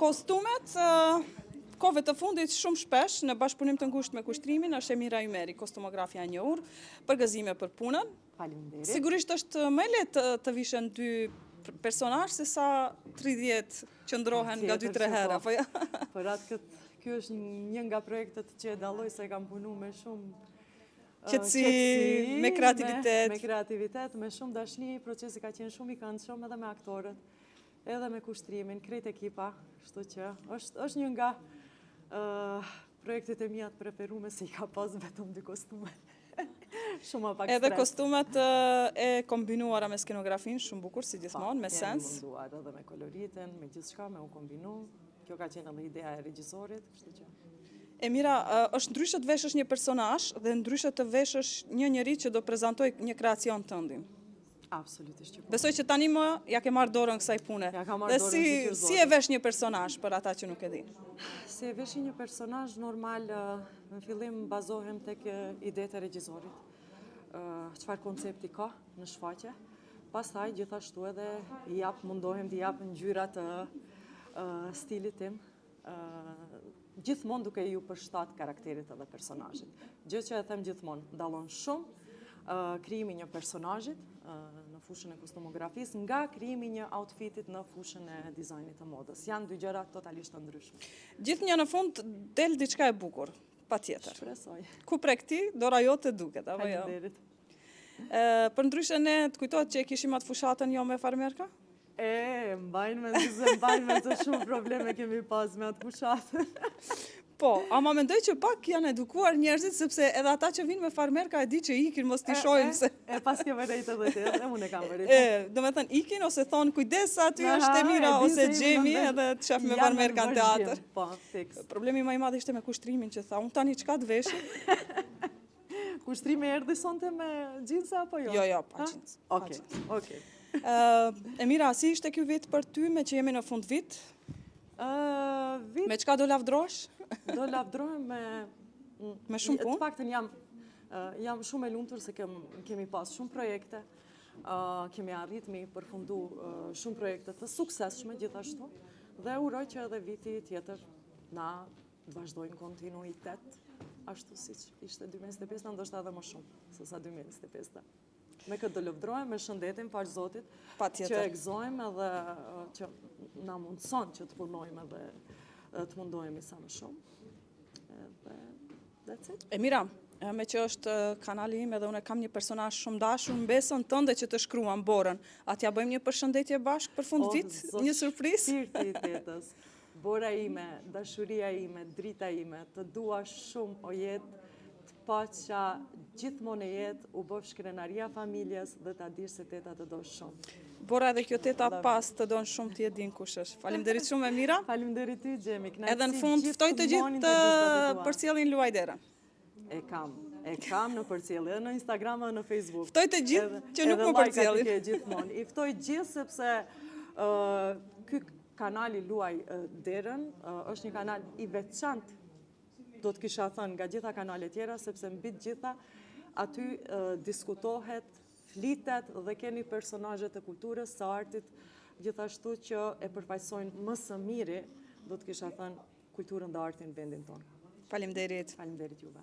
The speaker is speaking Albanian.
Kostumet, kohëve të fundit shumë shpesh, në bashkëpunim të ngushtë me kushtrimin, është Emira Ymeri, kostumografja e njohur, për gëzime për punën. Faleminderit. Sigurisht është më lehtë të vishën dy personazh se sa 30 që ndrohen nga 2-3 herë, apo jo? Për atë këtë, ky është një nga projektet që e dalloj se kam punu me shumë qetësi, me kreativitet. Me kreativitet, me shumë dashni, procesi ka qenë shumë i këndshëm edhe me aktorët, edhe me kushtrimin, krejt ekipa, kështu që është një nga projektet e mia të preferume se i ka pas vetëm 2 kostume. Shumë pak stres. Edhe kostumet e kombinuara me skenografin, shumë bukur, si gjithmonë, me sens. Jemi munduar edhe me koloritin, me gjithçka, me u kombinu. Kjo ka qenë edhe ideja e regjisorit, kështu që. Emira, është ndryshe të veshësh një personazh dhe ndryshe të veshësh një njeri që do prezantoj një kreacion tëndin. Absolutisht që po. Besoj që tani më ja ke marrë dorën kësaj pune. Ja ka marrë dorën dhe si e vesh një personazh për ata që nuk e din? Si e vesh një personazh normal, në fillim bazohem tek idetë e regjisorit. Çfarë koncepti ka në shfaqje. Pastaj gjithashtu edhe mundohem t'i jap ngjyra të stilit tim. Gjithmonë duke ju përshtat karakterit edhe personazhit. Gjë që e them gjithmonë, dallon shumë krijimi një personazhit në fushën e kostumografisë nga krijimi një outfitit në fushën e dizajnit të modës. Janë dy gjëra totalisht të ndryshme. Gjithnjë në fund del diçka e bukur, patjetër. Shpresoj. Ku prek ti, dora jote duket, apo jo? Faleminderit. Për ndryshe ne të kujtohet që e kishim atë fushatën jo me farmerka? Mbajnë me të shumë probleme kemi pas me atë fushatën. Po, ama mendoj që pak janë edukuar njerëzit, sepse edhe ata që vinë me farmerka e di që ikin, mos t'i shojnë se... Pas ke vërejt edhe të edhe, unë e kam vërejt. Do me thënë ikin, ose thonë kujdes aty është Emira, ose Gjemi, edhe të shef me farmerka në teatr. Po, fiks. Problemi më i madh ishte me kushtrimin që tha, unë tani çka të veshi? Kushtrimi erdhi sonte me gjinsa apo jo? Jo, pa gjinsa. Okej. Emira, si ishte ky vit për ty, me që jemi në fund vit? Me çka do lavdrosh? Do lavdrohem me shumë punë? Të paktën jam shumë e lumtur se kemi pas shumë projekte, kemi arrit me përfundu shumë projekte të suksesshme gjithashtu, dhe uroj që edhe viti tjetër na vazhdojnë kontinuitet, ashtu siç ishte 2025, ndoshta edhe më shumë se sa 2025. Me këtë do lavdrohem, me shëndetin, faq Zotit, që e gëzojmë edhe që na mundson që të punojmë edhe të mundohemi sa më shumë. That's it. Emira, me që është kanali im edhe unë kam një personazh shumë dashur, mbesën tënde që të shkruan Borën. A t'ja bëjmë një përshëndetje bashkë për fund vit? Një surprizë? Shpirti i tetës, Bora ime, dashuria ime, drita ime, të dua shumë o jetë, të paqa gjithmonë e jetë, u bëf shkrenaria familjes dhe ta dirë se teta të do shumë. Bora, edhe kjo teta pas të donë shumë t'je din kush është. Faleminderit shumë, Emira. Faleminderit ty, Gjemi. Edhe në fund, ftoj të gjithë të përcjellin luajderën. E kam në përcjellje, edhe në Instagram dhe në Facebook. Ftoj të gjithë që nuk më përcjellin. I ftoj gjithë sepse ky kanali Luaj Derën është një kanal i veçantë, do të kisha thënë, nga gjitha kanalet tjera, sepse mbi të gjitha aty diskutohet, flitet dhe keni personazhet e kulturës, së artit, gjithashtu që e përfaqësojnë më së miri, do të kisha thënë, kulturën dhe artin në vendin tonë. Faleminderit. Faleminderit juve.